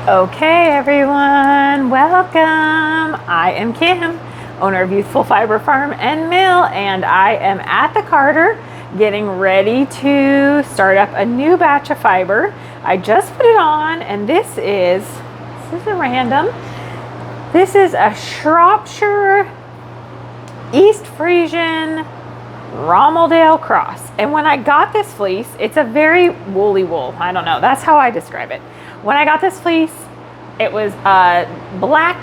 Okay, everyone, welcome. I am Kim, owner of Ewethful Fiber Farm and Mill, and I am at the carder getting ready to start up a new batch of fiber. I just put it on, and this is a random. This is a Shropshire East Frisian Rommeldale cross. And when I got this fleece, it's a very woolly wool. I don't know, that's how I describe it. When I got this fleece, it was a black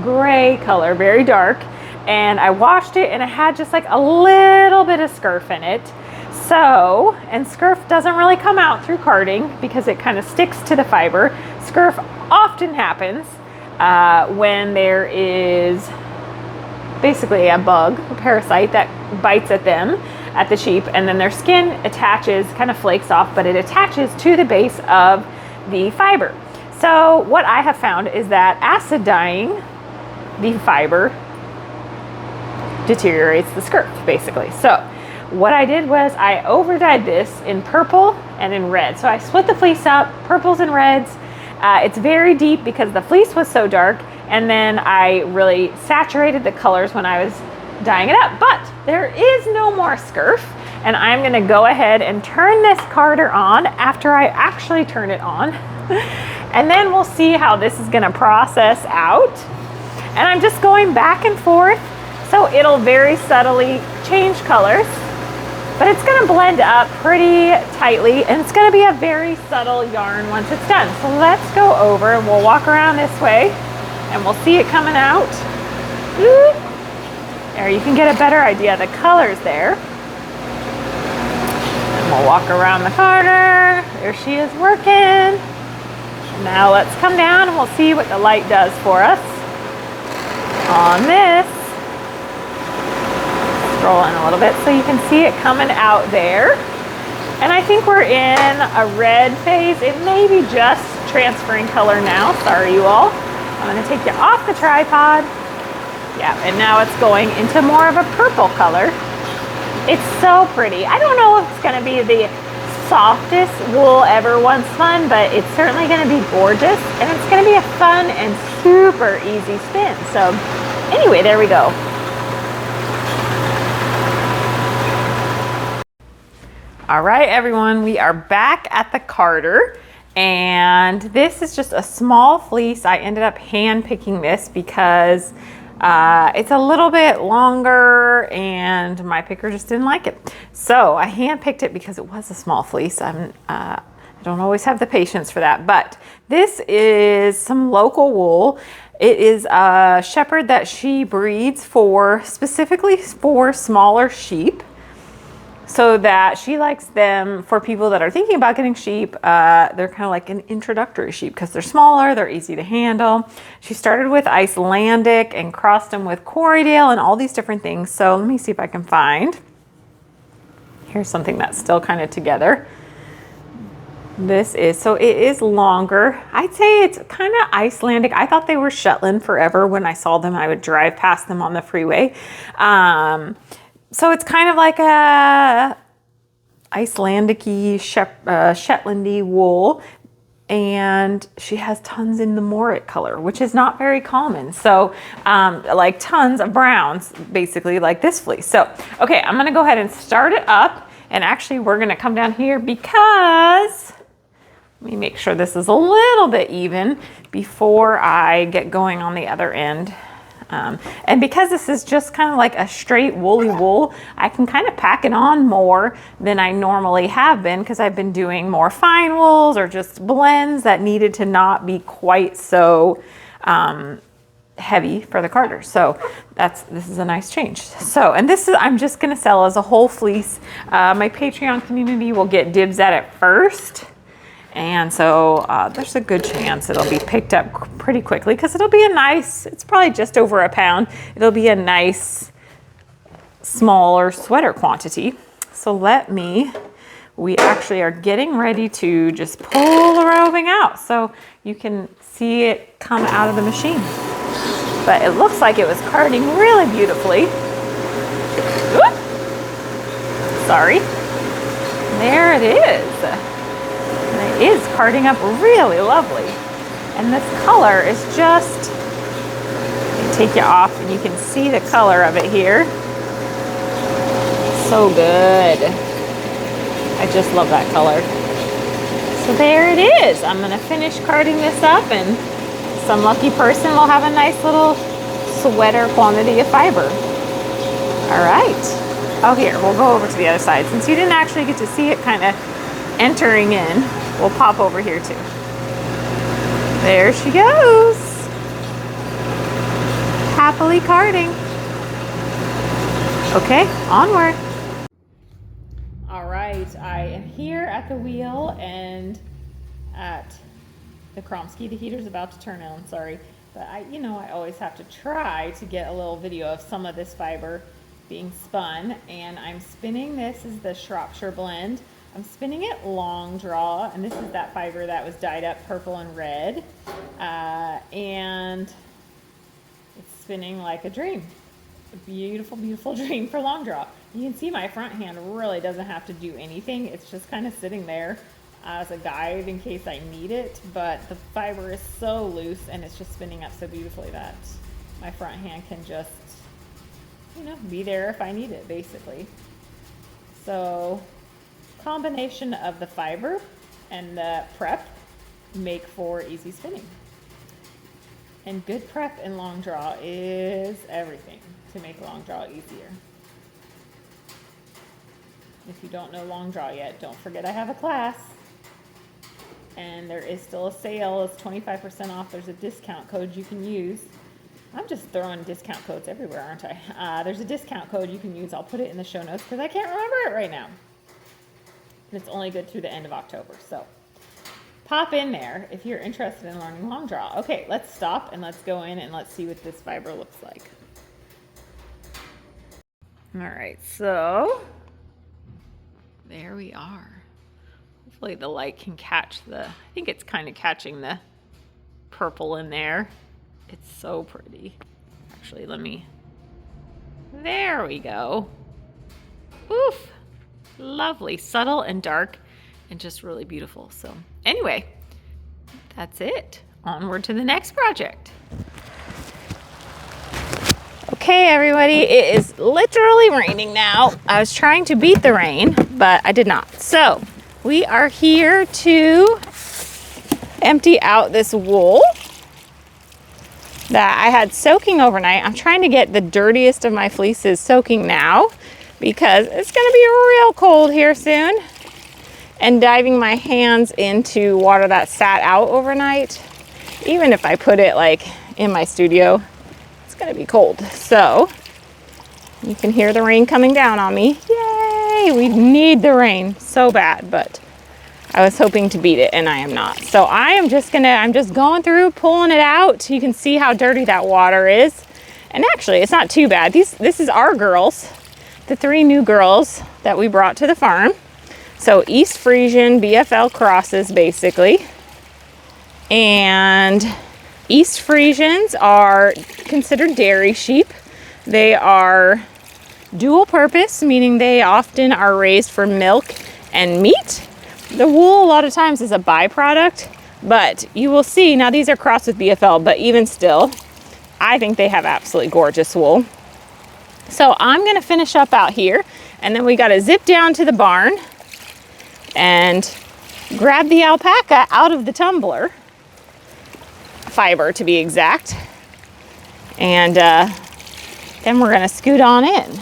gray color, very dark, and I washed it and it had just like a little bit of scurf in it. So, and scurf doesn't really come out through carding because it kind of sticks to the fiber. Scurf often happens when there is basically a bug, a parasite that bites at them, at the sheep, and then their skin attaches, kind of flakes off, but it attaches to the base of the fiber. So what I have found is that acid dyeing the fiber deteriorates the scurf, basically. So what I did was I over dyed this in purple and in red. So I split the fleece up, purples and reds. It's very deep because the fleece was so dark, and then I really saturated the colors when I was dyeing it up. But there is no more scurf, and I'm gonna go ahead and turn this carder on after I actually turn it on. And then we'll see how this is gonna process out. And I'm just going back and forth, so it'll very subtly change colors, but it's gonna blend up pretty tightly, and it's gonna be a very subtle yarn once it's done. So let's go over and we'll walk around this way and we'll see it coming out. There, you can get a better idea of the colors there. And we'll walk around the carder. There she is working. Now let's come down and we'll see what the light does for us on this. Scroll in a little bit so you can see it coming out there. And I think we're in a red phase. It may be just transferring color now. Sorry, you all. I'm gonna take you off the tripod. Yeah, and now it's going into more of a purple color. It's so pretty. I don't know if it's gonna be the softest wool ever once spun, but it's certainly gonna be gorgeous, and it's gonna be a fun and super easy spin. So anyway, there we go. All right, everyone, we are back at the carder, and this is just a small fleece. I ended up hand picking this because it's a little bit longer and my picker just didn't like it. So I hand picked it because it was a small fleece. I don't always have the patience for that, but this is some local wool. It is a shepherd that she breeds for, specifically for smaller sheep, so that she likes them for people that are thinking about getting sheep. They're kind of like an introductory sheep because they're smaller, they're easy to handle. She started with Icelandic and crossed them with Corriedale and all these different things. So let me see if I can find. Here's something that's still kind of together. This is, so it is longer. I'd say it's kind of Icelandic. I thought they were Shetland forever. When I saw them, I would drive past them on the freeway. So it's kind of like a Icelandic-y, Shetlandy wool, and she has tons in the Morit color, which is not very common. So like tons of browns, basically like this fleece. So, okay, I'm gonna go ahead and start it up, and actually we're gonna come down here because, let me make sure this is a little bit even before I get going on the other end. And because this is just kind of like a straight woolly wool, I can kind of pack it on more than I normally have been because I've been doing more fine wools or just blends that needed to not be quite so heavy for the carder. So this is a nice change. So, and this is, I'm just going to sell as a whole fleece. My Patreon community will get dibs at it first. And so there's a good chance it'll be picked up pretty quickly because it'll be a nice, it's probably just over a pound. It'll be a nice smaller sweater quantity. So we actually are getting ready to just pull the roving out so you can see it come out of the machine. But it looks like it was carding really beautifully. Oop. Sorry. There it is. And it is carding up really lovely. And this color is just, take you off and you can see the color of it here. So good. I just love that color. So there it is. I'm gonna finish carding this up and some lucky person will have a nice little sweater quantity of fiber. All right. Oh, here, we'll go over to the other side. Since you didn't actually get to see it kind of entering in, we'll pop over here too. There she goes. Happily carding. Okay, onward. All right, I am here at the wheel and at the Kromsky. The heater's about to turn on, sorry. But I always have to try to get a little video of some of this fiber being spun. And I'm spinning, this is the Shropshire blend. I'm spinning it long draw, and this is that fiber that was dyed up purple and red. And it's spinning like a dream. A beautiful, beautiful dream for long draw. You can see my front hand really doesn't have to do anything. It's just kind of sitting there as a guide in case I need it, but the fiber is so loose and it's just spinning up so beautifully that my front hand can just, be there if I need it, basically. So, combination of the fiber and the prep make for easy spinning. And good prep in long draw is everything to make long draw easier. If you don't know long draw yet, don't forget I have a class. And there is still a sale. It's 25% off. There's a discount code you can use. I'm just throwing discount codes everywhere, aren't I? There's a discount code you can use. I'll put it in the show notes because I can't remember it right now. And it's only good through the end of October. So pop in there if you're interested in learning long draw. Okay, let's stop and let's go in and let's see what this fiber looks like. All right, so there we are. Hopefully the light can catch I think it's kind of catching the purple in there. It's so pretty. Actually, there we go. Oof, lovely, subtle and dark and just really beautiful. So anyway, that's it. Onward to the next project. Okay, everybody, it is literally raining now. I was trying to beat the rain, but I did not. So we are here to empty out this wool that I had soaking overnight. I'm trying to get the dirtiest of my fleeces soaking now because it's gonna be real cold here soon. And diving my hands into water that sat out overnight, even if I put it like in my studio, it's gonna be cold. So you can hear the rain coming down on me. Yay, we need the rain so bad, but I was hoping to beat it and I am not. So I'm just going through, pulling it out. You can see how dirty that water is. And actually, it's not too bad. This is our girls, the 3 new girls that we brought to the farm. So East Frisian BFL crosses, basically. And East Frisians are considered dairy sheep. They are dual purpose, meaning they often are raised for milk and meat. The wool a lot of times is a byproduct, but you will see, now these are crossed with BFL, but even still, I think they have absolutely gorgeous wool. So I'm gonna finish up out here, and then we gotta zip down to the barn and grab the alpaca out of the tumbler, fiber to be exact, and then we're gonna scoot on in.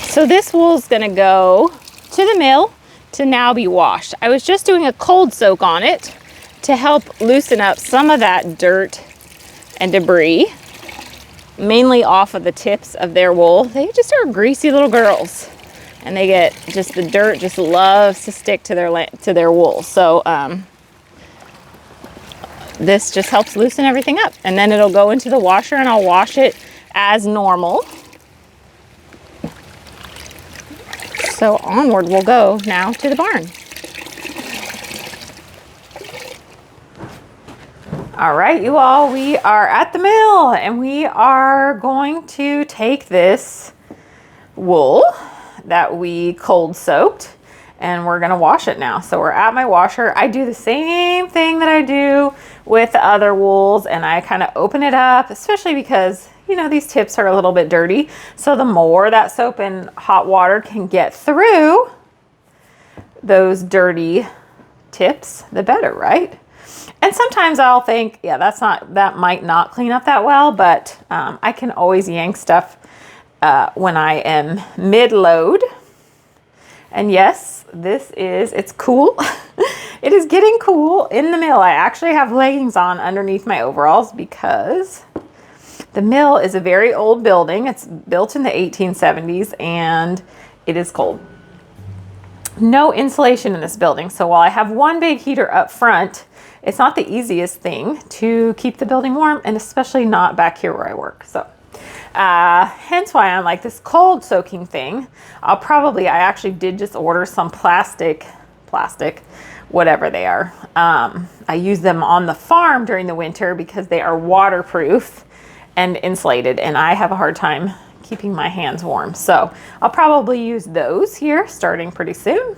So this wool is gonna go to the mill to now be washed. I was just doing a cold soak on it to help loosen up some of that dirt and debris, mainly off of the tips of their wool. They just are greasy little girls, and they get just, the dirt just loves to stick to their wool. So this just helps loosen everything up, and then it'll go into the washer and I'll wash it as normal. So onward we'll go now to the barn. All right, you all, we are at the mill and we are going to take this wool that we cold soaked and we're gonna wash it now. So we're at my washer. I do the same thing that I do with the other wools, and I kind of open it up, especially because, you know, these tips are a little bit dirty. So the more that soap and hot water can get through those dirty tips, the better, right? And sometimes I'll think, yeah, that might not clean up that well, but I can always yank stuff when I am mid-load. And yes, it's cool. It is getting cool in the mill. I actually have leggings on underneath my overalls because the mill is a very old building. It's built in the 1870s and it is cold. No insulation in this building. So while I have one big heater up front, it's not the easiest thing to keep the building warm, and especially not back here where I work. So hence why I'm like this cold soaking thing. I actually did just order some plastic, whatever they are. I use them on the farm during the winter because they are waterproof and insulated, and I have a hard time keeping my hands warm. So I'll probably use those here starting pretty soon.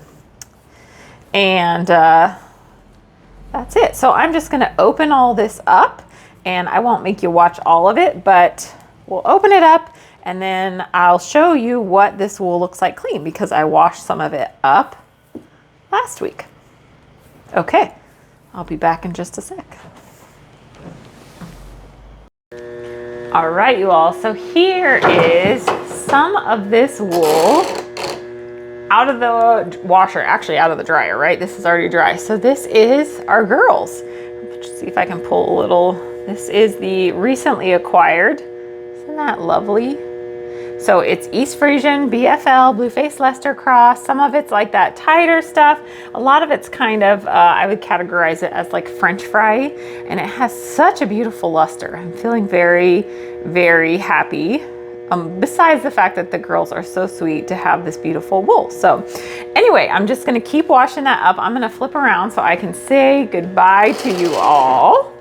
And that's it. So I'm just gonna open all this up, and I won't make you watch all of it, but we'll open it up and then I'll show you what this wool looks like clean because I washed some of it up last week. Okay, I'll be back in just a sec. All right, you all, so here is some of this wool out of the washer, actually out of the dryer, right? This is already dry. So this is our girls. Let's see if I can pull a little. This is the recently acquired. Isn't that lovely? So it's East Frisian, BFL, Blue-Faced Leicester Cross. Some of it's like that tighter stuff. A lot of it's kind of, I would categorize it as like French fry, and it has such a beautiful luster. I'm feeling very, very happy. Besides the fact that the girls are so sweet to have this beautiful wool. So anyway, I'm just gonna keep washing that up. I'm gonna flip around so I can say goodbye to you all.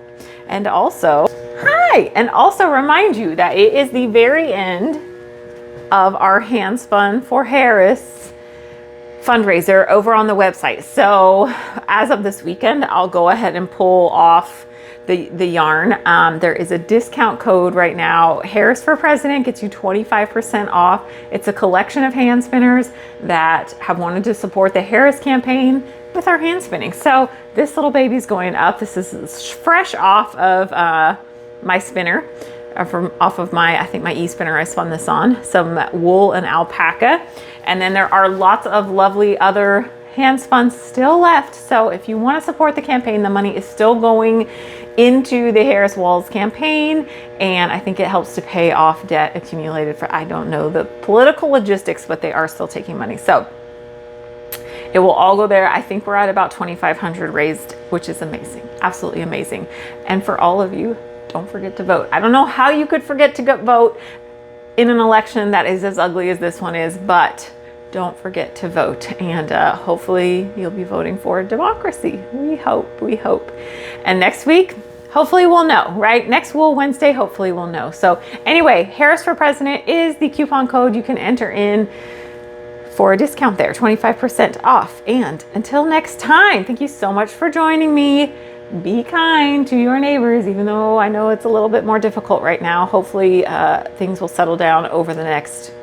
And also, hi, and also remind you that it is the very end of our Handspun for Harris fundraiser over on the website. So as of this weekend, I'll go ahead and pull off the yarn. There is a discount code right now. Harris for President gets you 25% off. It's a collection of hand spinners that have wanted to support the Harris campaign with our hand spinning. So this little baby's going up. This is fresh off of my spinner, off of my, I think my e-spinner I spun this on, some wool and alpaca. And then there are lots of lovely other hand spun still left. So if you want to support the campaign, the money is still going into the Harris Walls campaign, and I think it helps to pay off debt accumulated for, I don't know the political logistics, but they are still taking money. So it will all go there. I think we're at about 2,500 raised, which is amazing, absolutely amazing. And for all of you, don't forget to vote. I don't know how you could forget to go vote in an election that is as ugly as this one is, but don't forget to vote, and hopefully you'll be voting for democracy. We hope, we hope. And next week, hopefully we'll know, right? Next Wool Wednesday, hopefully we'll know. So anyway, Harris for President is the coupon code you can enter in for a discount there, 25% off. And until next time, thank you so much for joining me. Be kind to your neighbors, even though I know it's a little bit more difficult right now. Hopefully things will settle down over the next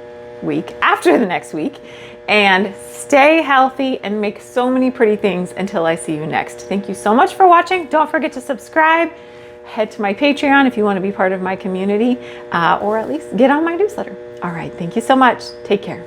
week, after the next week, and stay healthy and make so many pretty things until I see you next. Thank you so much for watching. Don't forget to subscribe. Head to my Patreon if you want to be part of my community, or at least get on my newsletter. All right, thank you so much. Take care.